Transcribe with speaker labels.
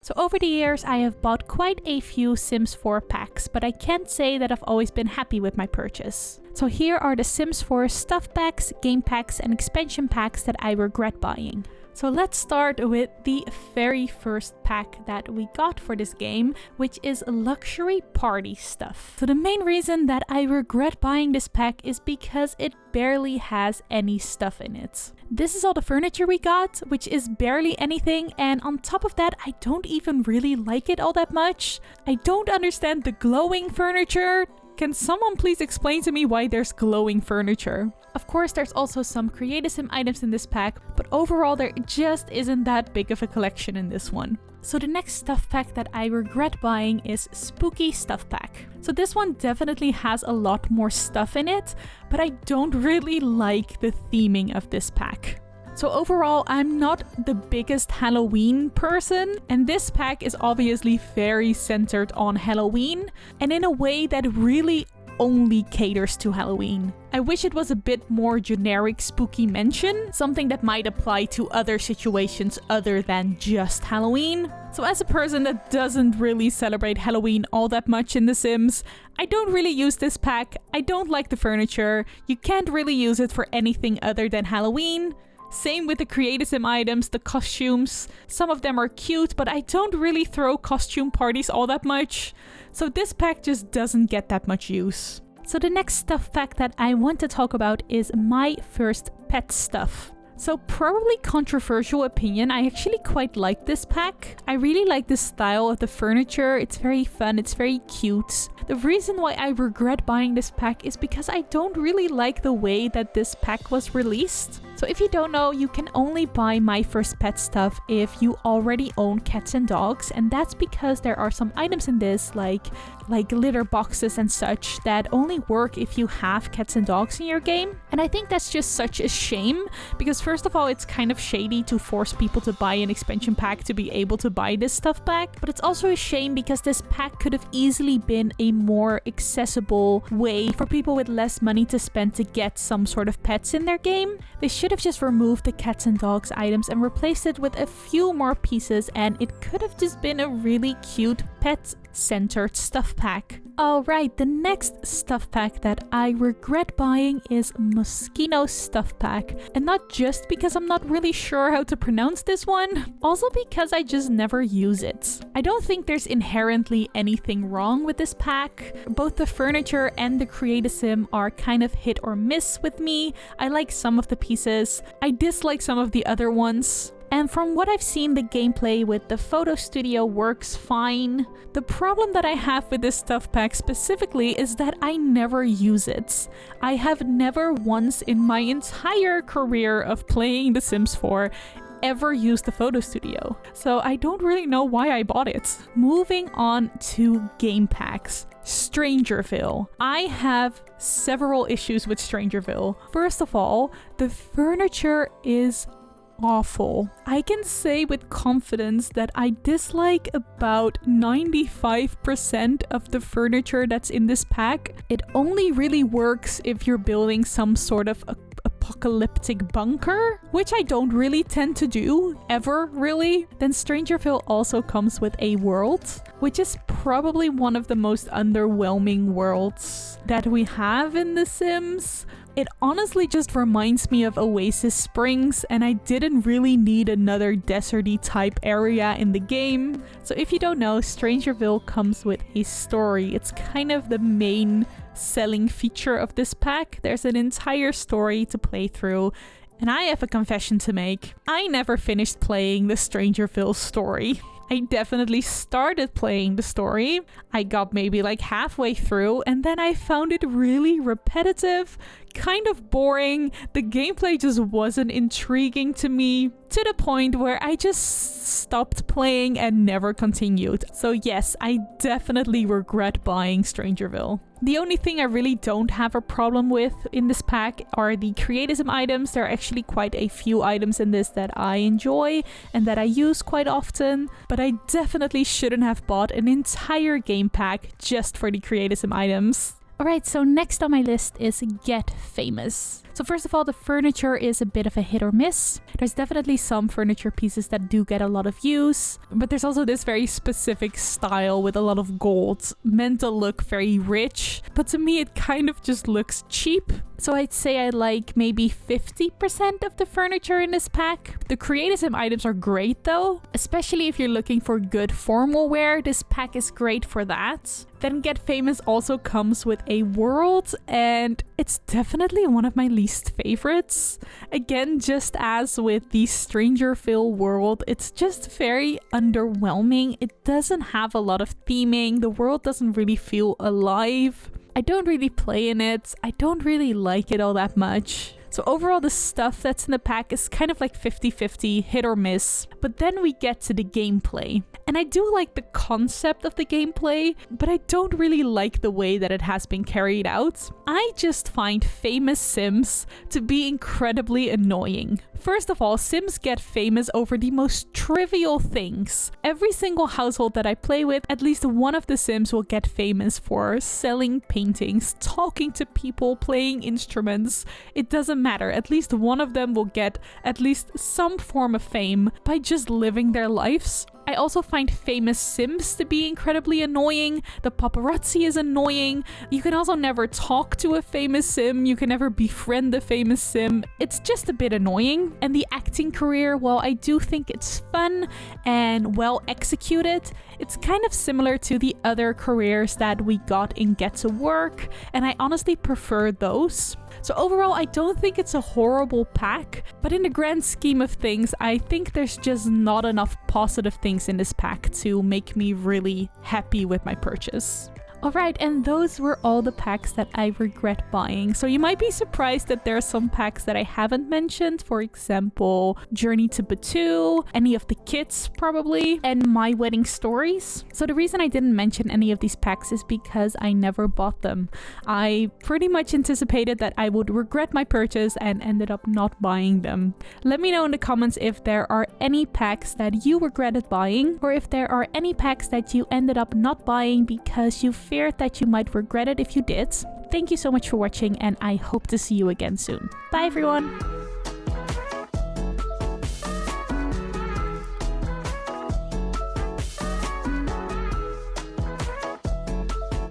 Speaker 1: So over the years, I have bought quite a few Sims 4 packs, but I can't say that I've always been happy with my purchase. So here are the Sims 4 stuff packs, game packs, and expansion packs that I regret buying. So let's start with the very first pack that we got for this game, which is luxury party stuff. So the main reason that I regret buying this pack is because it barely has any stuff in it. This is all the furniture we got, which is barely anything, and on top of that, I don't even really like it all that much. I don't understand the glowing furniture. Can someone please explain to me why there's glowing furniture? Of course, there's also some Creative Sim items in this pack, but overall there just isn't that big of a collection in this one. So the next stuff pack that I regret buying is Spooky Stuff Pack. So this one definitely has a lot more stuff in it, but I don't really like the theming of this pack. So overall, I'm not the biggest Halloween person, and this pack is obviously very centered on Halloween, and in a way that really only caters to Halloween. I wish it was a bit more generic spooky mention, something that might apply to other situations other than just Halloween. So as a person that doesn't really celebrate Halloween all that much in The Sims, I don't really use this pack. I don't like the furniture. You can't really use it for anything other than Halloween. Same with the Creative Sim items, the costumes. Some of them are cute, but I don't really throw costume parties all that much. So this pack just doesn't get that much use. So the next stuff pack that I want to talk about is My First Pet Stuff. So probably controversial opinion, I actually quite like this pack. I really like the style of the furniture. It's very fun, it's very cute. The reason why I regret buying this pack is because I don't really like the way that this pack was released. So if you don't know, you can only buy My First Pet Stuff if you already own cats and dogs, and that's because there are some items in this like litter boxes and such that only work if you have cats and dogs in your game. And I think that's just such a shame, because first of all, it's kind of shady to force people to buy an expansion pack to be able to buy this stuff pack, but it's also a shame because this pack could have easily been a more accessible way for people with less money to spend to get some sort of pets in their game. They should have just removed the cats and dogs items and replaced it with a few more pieces, and it could have just been a really cute pet-centered stuff pack. Alright, the next stuff pack that I regret buying is Moschino Stuff Pack. And not just because I'm not really sure how to pronounce this one, also because I just never use it. I don't think there's inherently anything wrong with this pack. Both the furniture and the Creative Sim are kind of hit or miss with me. I like some of the pieces, I dislike some of the other ones. And from what I've seen, the gameplay with the photo studio works fine. The problem that I have with this stuff pack specifically is that I never use it. I have never once in my entire career of playing The Sims 4 ever used the photo studio. So I don't really know why I bought it. Moving on to game packs. Strangerville. I have several issues with Strangerville. First of all, the furniture is awful. I can say with confidence that I dislike about 95% of the furniture that's in this pack. It only really works if you're building some sort of apocalyptic bunker, which I don't really tend to do, ever really. Then Strangerville also comes with a world, which is probably one of the most underwhelming worlds that we have in The Sims. It honestly just reminds me of Oasis Springs, and I didn't really need another deserty type area in the game. So if you don't know, Strangerville comes with a story. It's kind of the main selling feature of this pack. There's an entire story to play through, and I have a confession to make. I never finished playing the Strangerville story. I definitely started playing the story. I got maybe like halfway through, and then I found it really repetitive, kind of boring. The gameplay just wasn't intriguing to me, to the point where I just stopped playing and never continued. So yes, I definitely regret buying Strangerville. The only thing I really don't have a problem with in this pack are the Creative Sim items. There are actually quite a few items in this that I enjoy and that I use quite often, but I definitely shouldn't have bought an entire game pack just for the Creative Sim items. Alright, so next on my list is Get Famous. So first of all, the furniture is a bit of a hit or miss. There's definitely some furniture pieces that do get a lot of use, but there's also this very specific style with a lot of gold meant to look very rich, but to me it kind of just looks cheap. So I'd say I like maybe 50% of the furniture in this pack. The creative items are great though, especially if you're looking for good formal wear. This pack is great for that. Then Get Famous also comes with a world, and it's definitely one of my least favorites. Again, just as with the Strangerville world, it's just very underwhelming. It doesn't have a lot of theming. The world doesn't really feel alive. I don't really play in it. I don't really like it all that much. So overall, the stuff that's in the pack is kind of like 50-50, hit or miss. But then we get to the gameplay. And I do like the concept of the gameplay, but I don't really like the way that it has been carried out. I just find famous Sims to be incredibly annoying. First of all, Sims get famous over the most trivial things. Every single household that I play with, at least one of the Sims will get famous for selling paintings, talking to people, playing instruments. It doesn't matter. At least one of them will get at least some form of fame by just living their lives. I also find famous Sims to be incredibly annoying. The paparazzi is annoying. You can also never talk to a famous Sim. You can never befriend a famous Sim. It's just a bit annoying. And the acting career, while I do think it's fun and well executed, it's kind of similar to the other careers that we got in Get to Work, and I honestly prefer those. So overall, I don't think it's a horrible pack, but in the grand scheme of things, I think there's just not enough positive things in this pack to make me really happy with my purchase. Alright, and those were all the packs that I regret buying. So you might be surprised that there are some packs that I haven't mentioned. For example, Journey to Batu, any of the kits probably, and My Wedding Stories. So the reason I didn't mention any of these packs is because I never bought them. I pretty much anticipated that I would regret my purchase and ended up not buying them. Let me know in the comments if there are any packs that you regretted buying, or if there are any packs that you ended up not buying because you feared that you might regret it if you did. Thank you so much for watching, and I hope to see you again soon. Bye everyone!